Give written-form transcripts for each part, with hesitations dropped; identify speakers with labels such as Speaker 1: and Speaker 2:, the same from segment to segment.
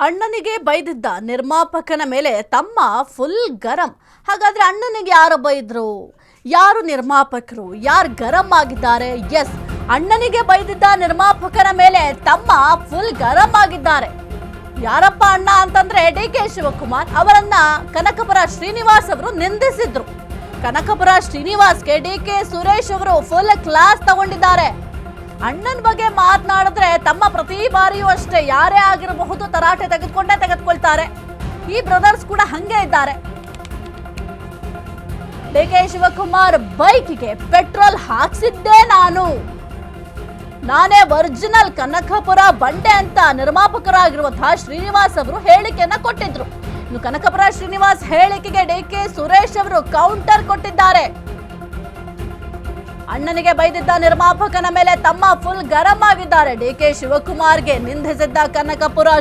Speaker 1: ಅಣ್ಣನಿಗೆ ಬೈದಿದ್ದ ನಿರ್ಮಾಪಕನ ಮೇಲೆ ತಮ್ಮ ಫುಲ್ ಗರಂ. ಹಾಗಾದ್ರೆ ಅಣ್ಣನಿಗೆ ಯಾರು ಬೈದ್ರು, ಯಾರು ನಿರ್ಮಾಪಕರು, ಯಾರು ಗರಂ ಆಗಿದ್ದಾರೆ? ಎಸ್, ಅಣ್ಣನಿಗೆ ಬೈದಿದ್ದ ನಿರ್ಮಾಪಕನ ಮೇಲೆ ತಮ್ಮ ಫುಲ್ ಗರಂ ಆಗಿದ್ದಾರೆ. ಯಾರಪ್ಪ ಅಣ್ಣ ಅಂತಂದ್ರೆ ಡಿ.ಕೆ. ಶಿವಕುಮಾರ್ ಅವರನ್ನ ಕನಕಪುರ ಶ್ರೀನಿವಾಸ್ ಅವರು ನಿಂದಿಸಿದ್ರು. ಕನಕಪುರ ಶ್ರೀನಿವಾಸ್ಗೆ ಡಿ.ಕೆ. ಸುರೇಶ್ ಅವರು ಫುಲ್ ಕ್ಲಾಸ್ ತಗೊಂಡಿದ್ದಾರೆ. ಅಣ್ಣನ ಬಗ್ಗೆ ಮಾತನಾಡಿದ್ರೆ ತಮ್ಮ ಪ್ರತಿ ಬಾರಿಯೂ ಅಷ್ಟೇ ಯಾರೇ ಆಗಿರಬಹುದು ತರಾಟೆ ತೆಗೆದುಕೊಳ್ತಾರೆ. ಈ ಬ್ರದರ್ಸ್ ಕೂಡ ಹಂಗೆ ಇದ್ದಾರೆ. ಡಿ.ಕೆ. ಶಿವಕುಮಾರ್ ಬೈಕ್ಗೆ ಪೆಟ್ರೋಲ್ ಹಾಕ್ಸಿದ್ದೆ ನಾನೇ ಒರಿಜಿನಲ್ ಕನಕಪುರ ಬಂಡೆ ಅಂತ ನಿರ್ಮಾಪಕರಾಗಿರುವಂತಹ ಶ್ರೀನಿವಾಸ್ ಅವರು ಹೇಳಿಕೆಯನ್ನ ಕೊಟ್ಟಿದ್ರು. ಇನ್ನು ಕನಕಪುರ ಶ್ರೀನಿವಾಸ್ ಹೇಳಿಕೆಗೆ ಡಿ.ಕೆ. ಸುರೇಶ್ ಅವರು ಕೌಂಟರ್ ಕೊಟ್ಟಿದ್ದಾರೆ. ಅಣ್ಣನಿಗೆ ಬೈದಿದ್ದ ನಿರ್ಮಾಪಕನ ಮೇಲೆ ತಮ್ಮ ಫುಲ್ ಗರಂ ಆಗಿದ್ದಾರೆ. ಡಿ.ಕೆ. ಶಿವಕುಮಾರ್ಗೆ ನಿಂದಿಸಿದ್ದ ಕನಕಪುರ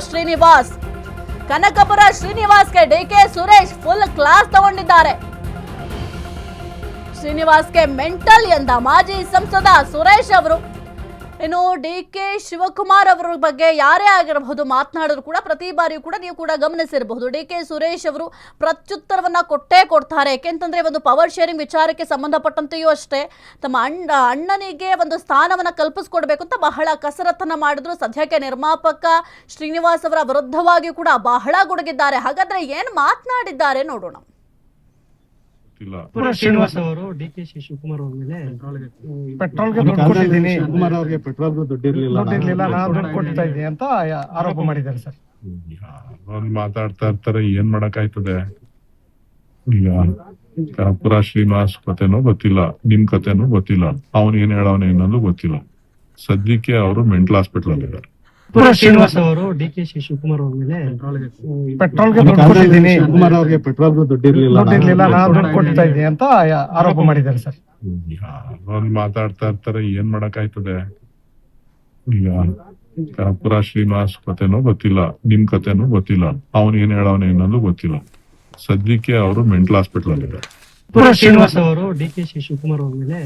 Speaker 1: ಶ್ರೀನಿವಾಸ್ಗೆ ಡಿ.ಕೆ. ಸುರೇಶ್ ಫುಲ್ ಕ್ಲಾಸ್ ತಗೊಂಡಿದ್ದಾರೆ. ಶ್ರೀನಿವಾಸ್ಗೆ ಮೆಂಟಲ್ ಎಂದ ಮಾಜಿ ಸಂಸದ ಸುರೇಶ್ ಅವರು. ಇನ್ನು ಡಿ.ಕೆ. ಶಿವಕುಮಾರ್ ಅವರ ಬಗ್ಗೆ ಯಾರೇ ಆಗಿರಬಹುದು ಮಾತನಾಡಿದ್ರು ಕೂಡ ಪ್ರತಿ ಬಾರಿಯೂ ಕೂಡ ನೀವು ಕೂಡ ಗಮನಿಸಿರಬಹುದು, ಡಿ.ಕೆ. ಸುರೇಶ್ ಅವರು ಪ್ರತ್ಯುತ್ತರವನ್ನ ಕೊಡ್ತಾರೆ. ಯಾಕೆಂತಂದ್ರೆ ಒಂದು ಪವರ್ ಶೇರಿಂಗ್ ವಿಚಾರಕ್ಕೆ ಸಂಬಂಧಪಟ್ಟಂತೆಯೂ ಅಷ್ಟೇ ತಮ್ಮ ಅಣ್ಣನಿಗೆ ಒಂದು ಸ್ಥಾನವನ್ನ ಕಲ್ಪಿಸ್ಕೊಡ್ಬೇಕು ಅಂತ ಬಹಳ ಕಸರತ್ತನ್ನ ಮಾಡಿದ್ರು. ಸದ್ಯಕ್ಕೆ ನಿರ್ಮಾಪಕ ಶ್ರೀನಿವಾಸ್ ಅವರ ವಿರುದ್ಧವಾಗಿ ಕೂಡ ಬಹಳ ಗುಡುಗಿದ್ದಾರೆ. ಹಾಗಾದ್ರೆ ಏನ್ ಮಾತನಾಡಿದ್ದಾರೆ ನೋಡೋಣ.
Speaker 2: ಶ್ರೀನಿವಾಸ್ ಅವರು ಡಿ.ಕೆ. ಶಿವಕುಮಾರ್ ಅವ್ರ ಮೇಲೆ
Speaker 3: ಪೆಟ್ರೋಲ್ಗೆ ದುಡ್ಡು ಕೊಟ್ಟಿದ್ದೀನಿ,
Speaker 4: ಶಿವಕುಮಾರ್ ಅವ್ರಿಗೆ ಪೆಟ್ರೋಲ್ ದುಡ್ಡು ಇರ್ಲಿಲ್ಲ,
Speaker 3: ನಾನು ದುಡ್ಡು ಕೊಡ್ತಾ ಇದ್ದೀನಿ ಅಂತ ಆರೋಪ ಮಾಡಿದ್ದಾರೆ ಸರ್.
Speaker 4: ಮಾತಾಡ್ತಾ ಇರ್ತಾರೆ, ಏನ್ ಮಾಡಕ್ ಆಯ್ತದೆ. ಈಗ ಕನಕಪುರ ಶ್ರೀನಿವಾಸ್ ಕತೆನೂ ಗೊತ್ತಿಲ್ಲ, ನಿಮ್ ಕತೆನೂ ಗೊತ್ತಿಲ್ಲ, ಅವನ್ ಏನ್ ಹೇಳವನ ಏನಲ್ಲೂ ಗೊತ್ತಿಲ್ಲ. ಸದ್ಯಕ್ಕೆ ಅವರು ಮೆಂಟಲ್ ಹಾಸ್ಪಿಟಲ್ ಅಲ್ಲಿ ಇದ್ದಾರೆ.
Speaker 2: ಶ್ರೀನಿವಾಸ್ ಅವರು ಡಿ.ಕೆ. ಶಿವಕುಮಾರ್ ಅವ್ರ ಮೇಲೆ
Speaker 3: ಪೆಟ್ರೋಲ್ಗೆ ದುಡ್ಡು ಕೊಟ್ಟಿದ್ದೀನಿ,
Speaker 4: ಶಿವಕುಮಾರ್ ಅವ್ರಿಗೆ ಪೆಟ್ರೋಲ್ ದುಡ್ಡು ಇರ್ಲಿಲ್ಲ,
Speaker 3: ನಾನು ದುಡ್ಡು ಕೊಡ್ತಾ ಇದ್ದೀನಿ ಅಂತ ಆರೋಪ ಮಾಡಿದ್ದಾರೆ ಸರ್.
Speaker 4: ಮಾತಾಡ್ತಾ ಇರ್ತಾರೆ, ಏನ್ ಮಾಡಕ್ ಆಯ್ತದೆ. ಈಗ ಕನಕಪುರ ಶ್ರೀನಿವಾಸ್ ಕತೆನೂ ಗೊತ್ತಿಲ್ಲ, ನಿಮ್ ಕತೆನೂ ಗೊತ್ತಿಲ್ಲ, ಅವನ್ ಏನ್ ಹೇಳವನ ಏನಲ್ಲೂ ಗೊತ್ತಿಲ್ಲ. ಸದ್ಯಕ್ಕೆ ಅವರು ಮೆಂಟಲ್ ಹಾಸ್ಪಿಟಲ್ ಅಲ್ಲಿ ಇದ್ದಾರೆ.
Speaker 2: ಶ್ರೀನಿವಾಸ್ ಅವರು ಡಿ.ಕೆ. ಶಿವಕುಮಾರ್ ಅವ್ರ ಮೇಲೆ